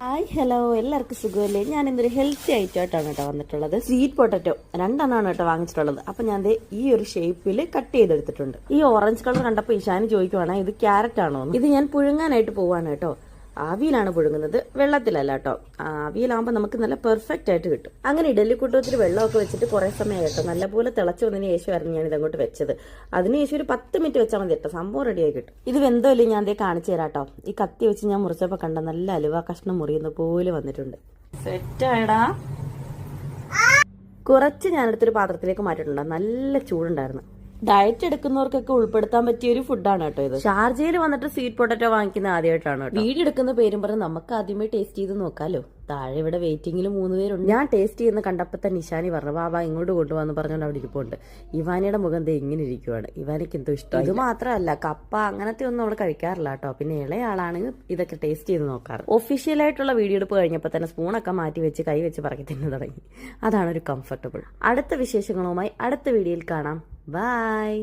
Hi hello, എല്ലാവർക്കും സുഖമല്ലേ? ഞാൻ ഇന്നൊരു ഹെൽത്തി ഐറ്റമായിട്ടാണ് കേട്ടോ വന്നിട്ടുള്ളത്. സ്വീറ്റ് പൊട്ടറ്റോ 2 കേട്ടോ വാങ്ങിച്ചിട്ടുള്ളത്. അപ്പൊ ഞാൻ ഈ ഒരു ഷേപ്പിൽ കട്ട് ചെയ്തെടുത്തിട്ടുണ്ട്. ഈ ഓറഞ്ച് കളർ കണ്ടപ്പോൾ ഇഷാന് ചോദിക്കുവാണ് ഇത് ക്യാരറ്റ് ആണോ? ഇത് ഞാൻ പുഴുങ്ങാനായിട്ട് പോവാണ് കേട്ടോ. ആവിയിലാണ് പുഴുങ്ങുന്നത്, വെള്ളത്തിലല്ല കേട്ടോ. ആവിയിലാകുമ്പോൾ നമുക്ക് നല്ല പെർഫെക്റ്റ് ആയിട്ട് കിട്ടും. അങ്ങനെ ഇഡലിക്കൂട്ടത്തിൽ വെള്ളമൊക്കെ വെച്ചിട്ട് കുറെ സമയം കേട്ടോ നല്ലപോലെ തിളച്ചു വന്നതിന് ശേഷമായിരുന്നു ഞാൻ ഇതങ്ങോട്ട് വെച്ചത്. അതിനുശേഷം ഒരു 10 മിനിറ്റ് വെച്ചാൽ മതി കേട്ടോ, സംഭവം റെഡിയായി കിട്ടും. ഇത് വെന്തോല്ലേ ഞാൻ കാണിച്ചു തരാം കേട്ടോ. ഈ കത്തി വെച്ച് ഞാൻ മുറിച്ചപ്പോൾ കണ്ട നല്ല അലുവ കഷ്ണം മുറിയുന്ന പോലെ വന്നിട്ടുണ്ട്. സെറ്റായടാ. കുറച്ച് ഞാനെടുത്തൊരു പാത്രത്തിലേക്ക് മാറ്റിയിട്ടുണ്ട്. നല്ല ചൂടുണ്ടായിരുന്നു. ഡയറ്റ് എടുക്കുന്നവർക്കൊക്കെ ഉൾപ്പെടുത്താൻ പറ്റിയ ഒരു ഫുഡാണ് കേട്ടോ ഇത്. ഷാർജയിൽ വന്നിട്ട് സ്വീറ്റ് പൊട്ടറ്റോ വാങ്ങിക്കുന്ന ആദ്യമായിട്ടാണ് കേട്ടോ. വീഡിയോ എടുക്കുന്ന പേരും പറഞ്ഞ് നമുക്ക് ആദ്യമേ ടേസ്റ്റ് ചെയ്ത് നോക്കാലോ. താഴെ ഇവിടെ വെയിറ്റിംഗിൽ 3 പേരുണ്ട്. ഞാൻ ടേസ്റ്റ് ചെയ്യുന്ന കണ്ടപ്പോൾ തന്നെ നിഷാനി പറഞ്ഞു ബാബാ ഇങ്ങോട്ട് കൊണ്ടുപോകാന്ന് പറഞ്ഞുകൊണ്ട് അവിടെ ഇരിപ്പുണ്ട്. ഇവാനിയുടെ മുഖം ഇങ്ങനെ ഇരിക്കുവാണ്. ഇവാനിക്ക് എന്തോ ഇഷ്ടം. ഇത് മാത്രമല്ല കപ്പ അങ്ങനത്തെ ഒന്നും അവൾ കഴിക്കാറില്ല കേട്ടോ. പിന്നെ ഇളയാളാണെങ്കിൽ ഇതൊക്കെ ടേസ്റ്റ് ചെയ്ത് നോക്കാറ്. ഒഫീഷ്യലായിട്ടുള്ള വീഡിയോ എടുപ്പ് കഴിഞ്ഞപ്പോൾ തന്നെ സ്പൂണൊക്കെ മാറ്റി വെച്ച് കൈ വെച്ച് പറക്കി തിന്നു തുടങ്ങി. അതാണ് ഒരു കംഫർട്ടബിൾ. അടുത്ത വിശേഷങ്ങളുമായി അടുത്ത വീഡിയോയിൽ കാണാം. ബൈ.